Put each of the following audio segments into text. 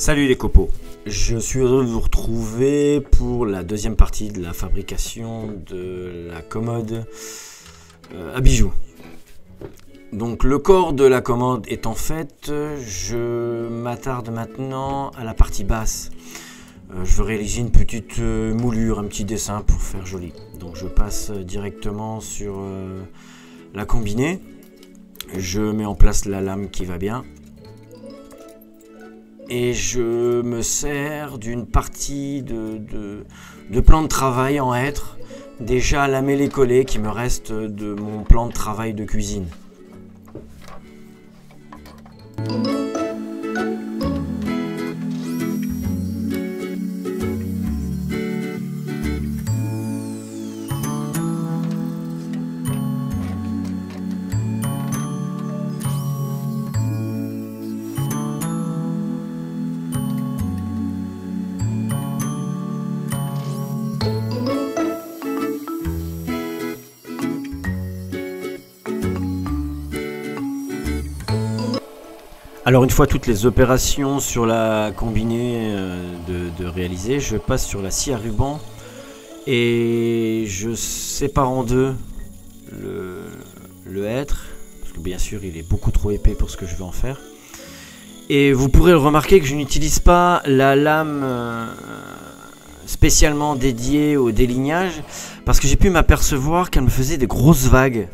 Salut les copeaux, je suis heureux de vous retrouver pour la deuxième partie de la fabrication de la commode à bijoux. Donc le corps de la commode étant fait, je m'attarde maintenant à la partie basse. Je veux réaliser une petite moulure, un petit dessin pour faire joli. Donc je passe directement sur la combinée. Je mets en place la lame qui va bien. Et je me sers d'une partie de plan de travail en hêtre, déjà lamellé-collé qui me reste de mon plan de travail de cuisine. Alors une fois toutes les opérations sur la combinée de réaliser, je passe sur la scie à ruban et je sépare en deux le hêtre, parce que bien sûr il est beaucoup trop épais pour ce que je veux en faire. Et vous pourrez remarquer que je n'utilise pas la lame spécialement dédiée au délignage, parce que j'ai pu m'apercevoir qu'elle me faisait des grosses vagues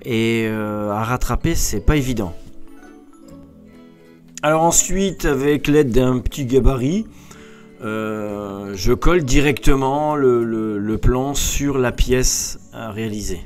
et à rattraper c'est pas évident. Alors ensuite, avec l'aide d'un petit gabarit, je colle directement le plan sur la pièce à réaliser.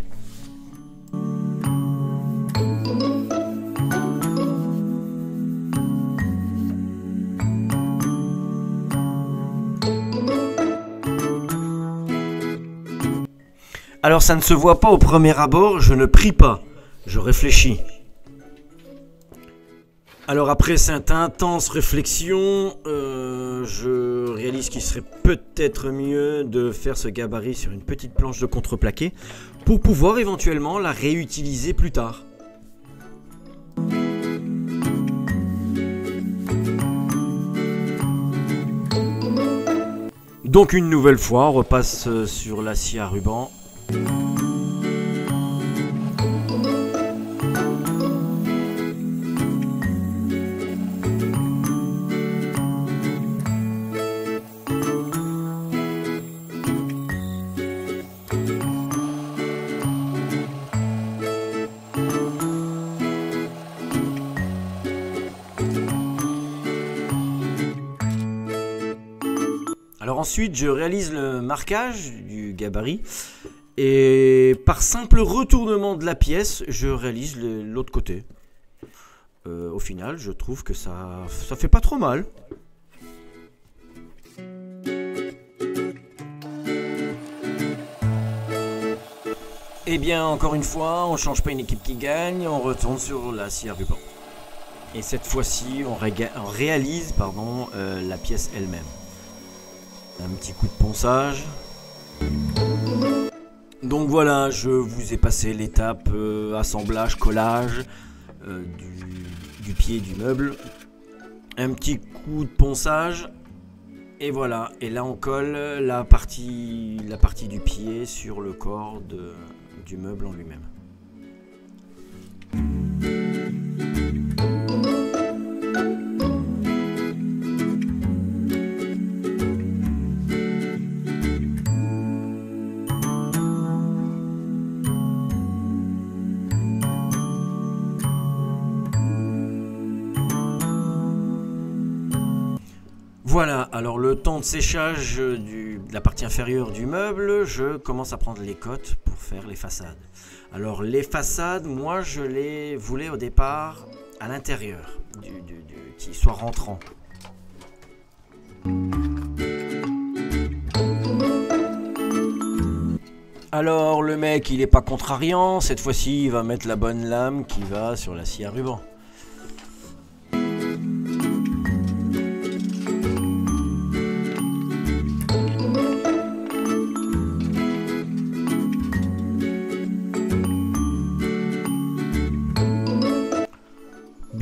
Alors ça ne se voit pas au premier abord, je ne prie pas, je réfléchis. Alors après cette intense réflexion, je réalise qu'il serait peut-être mieux de faire ce gabarit sur une petite planche de contreplaqué pour pouvoir éventuellement la réutiliser plus tard. Donc une nouvelle fois, on repasse sur la scie à ruban. Alors ensuite, je réalise le marquage du gabarit et par simple retournement de la pièce, je réalise l'autre côté. Au final, je trouve que ça fait pas trop mal. Et bien, encore une fois, on change pas une équipe qui gagne, on retourne sur la scie à ruban. Et cette fois-ci, on réalise la pièce elle-même. Un petit coup de ponçage. Donc voilà, je vous ai passé l'étape assemblage, collage du pied du meuble. Un petit coup de ponçage. Et voilà, et là on colle la partie du pied sur le corps du meuble en lui-même. Voilà, alors le temps de séchage de la partie inférieure du meuble, je commence à prendre les cotes pour faire les façades. Alors les façades, moi je les voulais au départ à l'intérieur, qui soit rentrant. Alors le mec il est pas contrariant, cette fois-ci il va mettre la bonne lame qui va sur la scie à ruban.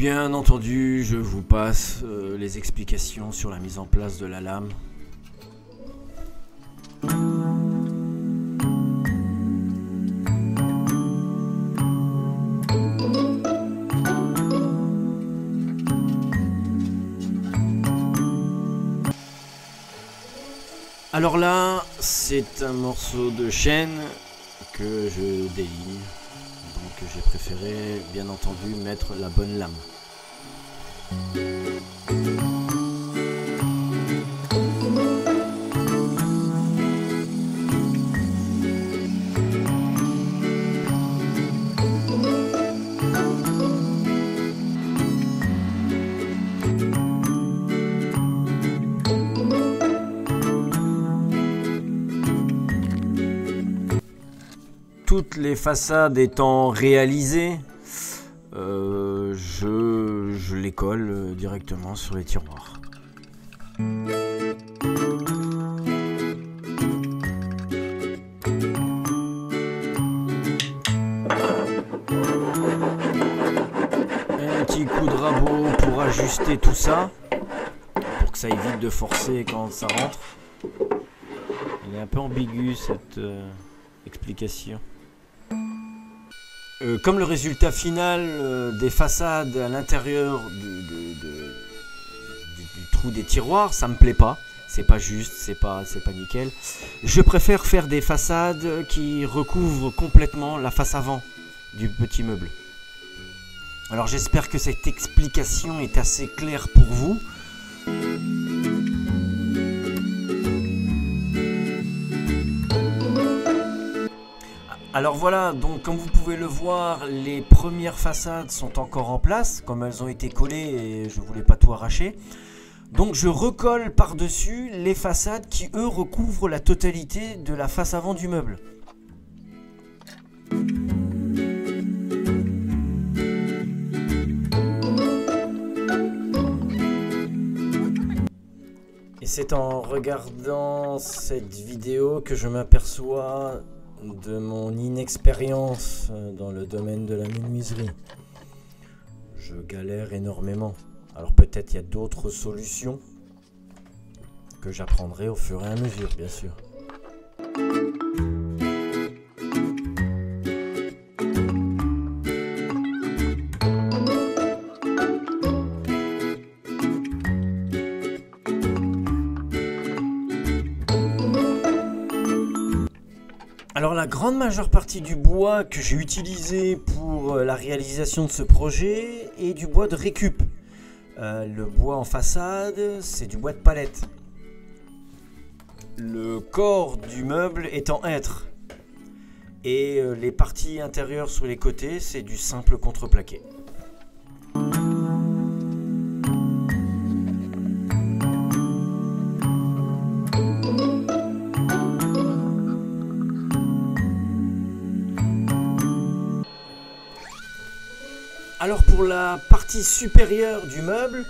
Bien entendu, je vous passe les explications sur la mise en place de la lame. Alors là, c'est un morceau de chêne que je déligne. Donc j'ai préféré, bien entendu, mettre la bonne lame. Toutes les façades étant réalisées, je les colle directement sur les tiroirs. Un petit coup de rabot pour ajuster tout ça, pour que ça évite de forcer quand ça rentre. Il est un peu ambigu cette explication. Comme le résultat final des façades à l'intérieur du trou des tiroirs, ça me plaît pas. C'est pas juste, c'est pas nickel. Je préfère faire des façades qui recouvrent complètement la face avant du petit meuble. Alors j'espère que cette explication est assez claire pour vous. Alors voilà, donc comme vous pouvez le voir, les premières façades sont encore en place, comme elles ont été collées et je voulais pas tout arracher. Donc je recolle par-dessus les façades qui eux recouvrent la totalité de la face avant du meuble. Et c'est en regardant cette vidéo que je m'aperçois de mon inexpérience dans le domaine de la menuiserie. Je galère énormément. Alors peut-être il y a d'autres solutions que j'apprendrai au fur et à mesure, bien sûr. Alors la grande majeure partie du bois que j'ai utilisé pour la réalisation de ce projet est du bois de récup. Le bois en façade, c'est du bois de palette. Le corps du meuble est en hêtre. Et les parties intérieures sur les côtés, c'est du simple contreplaqué. Alors pour la partie supérieure du meuble,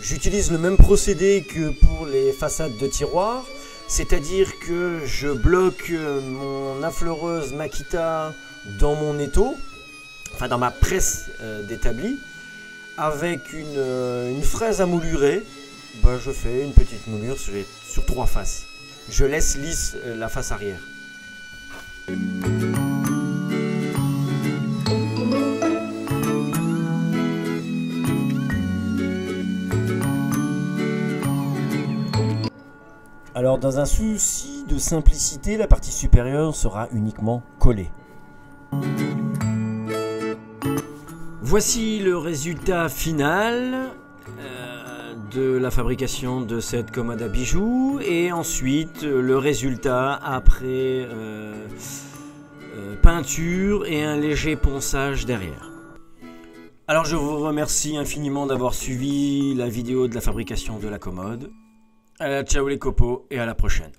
j'utilise le même procédé que pour les façades de tiroirs, c'est-à-dire que je bloque mon affleureuse Makita dans mon étau, enfin dans ma presse d'établi, avec une fraise à moulurer. Je fais une petite moulure sur 3 faces. Je laisse lisse la face arrière. Alors dans un souci de simplicité, la partie supérieure sera uniquement collée. Voici le résultat final de la fabrication de cette commode à bijoux et ensuite le résultat après peinture et un léger ponçage derrière. Alors je vous remercie infiniment d'avoir suivi la vidéo de la fabrication de la commode. Ciao les copeaux et à la prochaine.